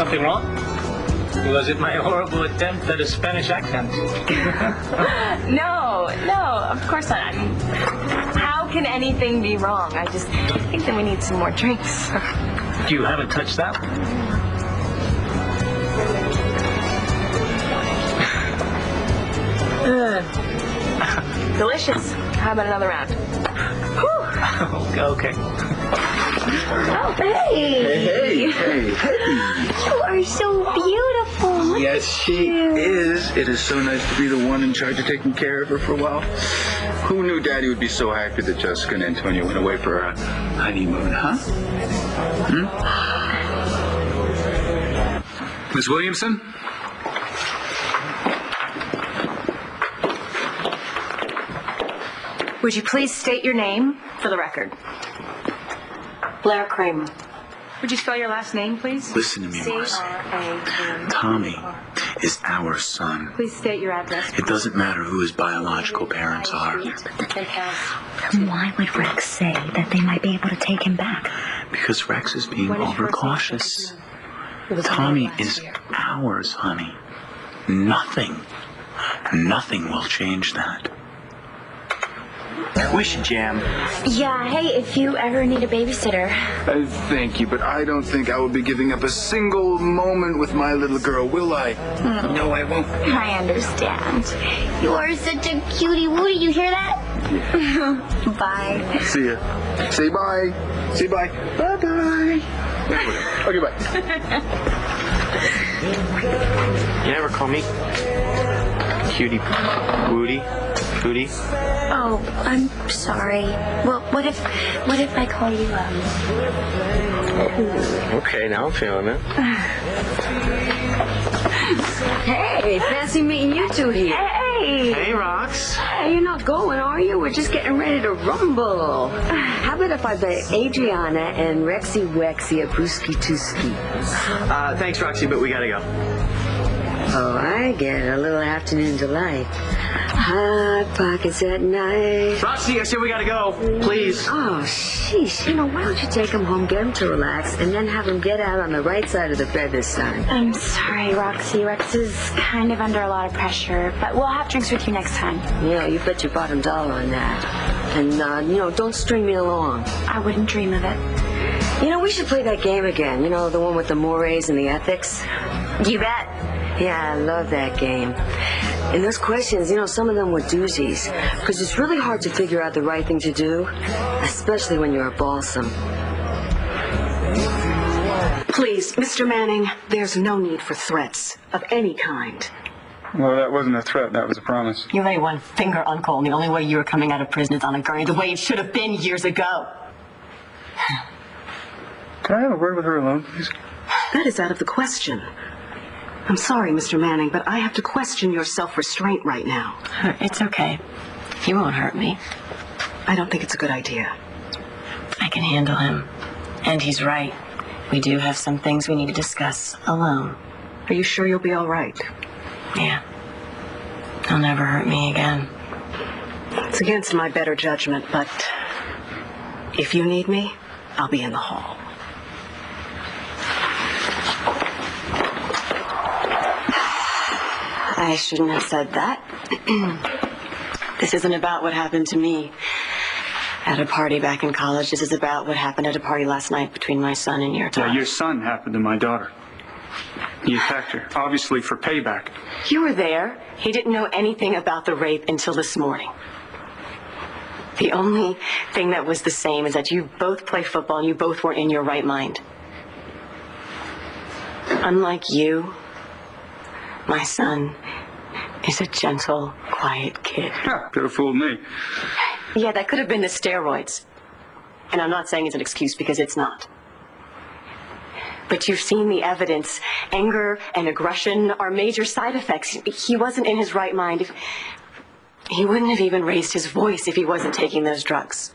something wrong? Was it my horrible attempt at a Spanish accent? No, of course not. I mean, how can anything be wrong? I just think that we need some more drinks. You haven't touched that? Delicious. How about another round? Okay. Oh, hey. Hey. You are so beautiful. Yes, she is. It is so nice to be the one in charge of taking care of her for a while. Who knew Daddy would be so happy that Jessica and Antonio went away for a honeymoon, huh? Miss Williamson? Would you please state your name for the record? Blair Kramer. Would you spell your last name, please? Listen to me, Marcy. Tommy is our son. Please state your address. It doesn't matter who his biological parents are. Then why would Rex say that they might be able to take him back? Because Rex is being overcautious. Tommy is ours, honey. Nothing will change that. We should jam. Yeah, hey, if you ever need a babysitter. Thank you, but I don't think I will be giving up a single moment with my little girl, will I? No, I won't. I understand. You are such a cutie wootie, you hear that? Yeah. Bye. See ya. Say bye. Say bye. Bye-bye. Okay, bye. You never call me cutie woody foodie. Oh, I'm sorry. Well, what if I call you, Okay, now I'm feeling it. Hey, fancy meeting you two here. Hey, Rox. Hey, you're not going, are you? We're just getting ready to rumble. How about if I bet Adriana and Rexy Wexy a brewski tooski? Thanks, Roxy, but we gotta go. Oh, I get a little afternoon delight. Hot pockets at night. Roxy, I said we gotta go. Please. Oh, sheesh. Why don't you take him home, get him to relax, and then have him get out on the right side of the bed this time? I'm sorry, Roxy. Rex is kind of under a lot of pressure, but we'll have drinks with you next time. You bet your bottom dollar on that. And, don't string me along. I wouldn't dream of it. We should play that game again. The one with the mores and the ethics. You bet. Yeah, I love that game. And those questions, some of them were doozies. Because it's really hard to figure out the right thing to do, especially when you're a balsam. Please, Mr. Manning, there's no need for threats of any kind. Well, that wasn't a threat. That was a promise. You're a one-finger uncle, and the only way you were coming out of prison is on a gurney, the way it should have been years ago. Can I have a word with her alone, please? That is out of the question. I'm sorry, Mr. Manning, but I have to question your self-restraint right now. It's okay. He won't hurt me. I don't think it's a good idea. I can handle him. And he's right. We do have some things we need to discuss alone. Are you sure you'll be all right? Yeah. He'll never hurt me again. It's against my better judgment, but if you need me, I'll be in the hall. I shouldn't have said that. This isn't about what happened to me at a party back in college. This is about what happened at a party last night between my son and your daughter. Yeah, your son happened to my daughter. He attacked her, obviously for payback. You were there. He didn't know anything about the rape until this morning. The only thing that was the same is that you both play football and you both weren't in your right mind. Unlike you, my son is a gentle, quiet kid. Yeah, could have fooled me. Yeah, that could have been the steroids. And I'm not saying it's an excuse because it's not. But you've seen the evidence. Anger and aggression are major side effects. He wasn't in his right mind. He wouldn't have even raised his voice if he wasn't taking those drugs.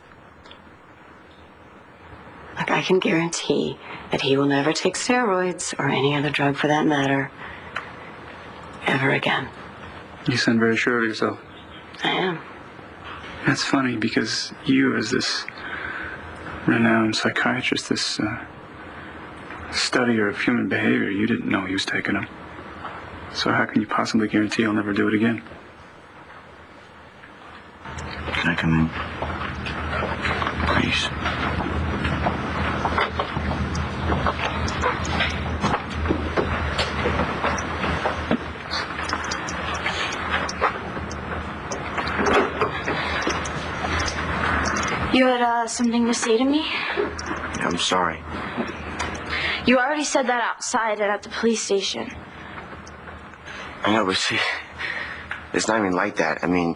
Look, I can guarantee that he will never take steroids or any other drug for that matter ever again. You sound very sure of yourself. I am. That's funny because you, as this renowned psychiatrist, this studier of human behavior, you didn't know he was taking them. So how can you possibly guarantee he'll never do it again? Can I come in? Please. You had something to say to me? I'm sorry. You already said that outside and at the police station. I know, but see, it's not even like that. I mean,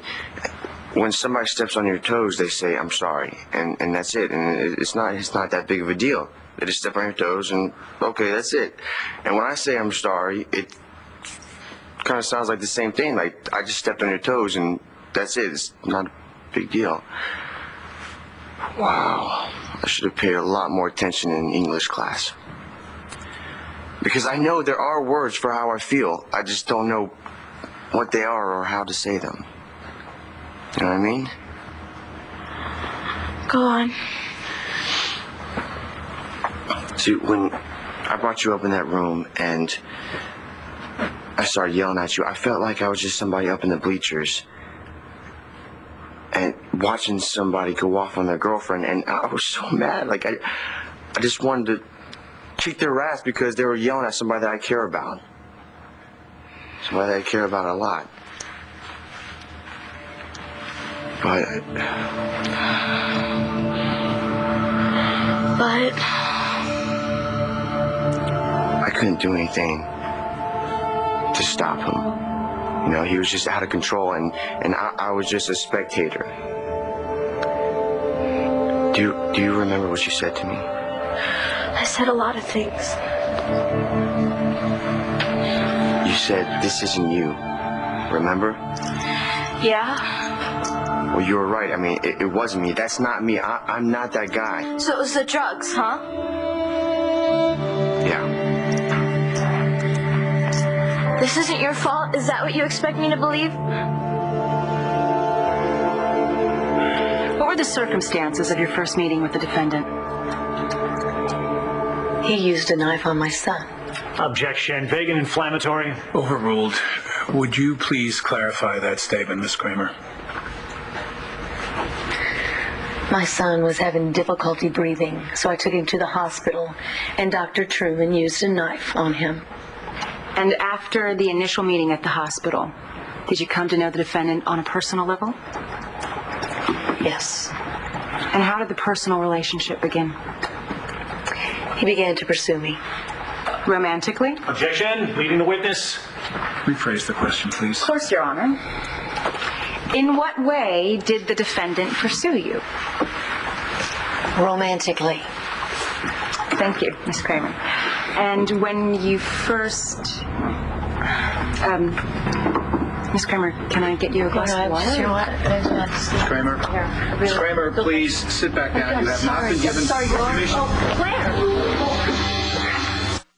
when somebody steps on your toes, they say, I'm sorry, and that's it. And it's not that big of a deal. They just step on your toes and, okay, that's it. And when I say I'm sorry, it kind of sounds like the same thing. Like, I just stepped on your toes and that's it. It's not a big deal. Wow. I should have paid a lot more attention in English class. Because I know there are words for how I feel. I just don't know what they are or how to say them. You know what I mean? Go on. See, when I brought you up in that room and I started yelling at you, I felt like I was just somebody up in the bleachers and watching somebody go off on their girlfriend, and I was so mad. Like, I just wanted to kick their ass because they were yelling at somebody that I care about. Somebody that I care about a lot. But I couldn't do anything to stop him. You know, he was just out of control, and I was just a spectator. Do you remember what you said to me? I said a lot of things. You said, this isn't you. Remember? Yeah? Well, you were right. I mean, it wasn't me. That's not me. I'm not that guy. So it was the drugs, huh? Yeah. This isn't your fault? Is that what you expect me to believe? What were the circumstances of your first meeting with the defendant? He used a knife on my son. Objection. Vague and inflammatory. Overruled. Would you please clarify that statement, Miss Kramer? My son was having difficulty breathing, so I took him to the hospital, and Dr. Truman used a knife on him. And after the initial meeting at the hospital, did you come to know the defendant on a personal level? Yes. And how did the personal relationship begin? He began to pursue me. Romantically? Objection. Leading the witness. Rephrase the question, please. Of course, Your Honor. In what way did the defendant pursue you? Romantically. Thank you, Miss Kramer. And when you first... Miss Kramer, can I get you a glass of water? Miss Kramer? Miss Kramer, please sit back down. You have not been given permission. Claire!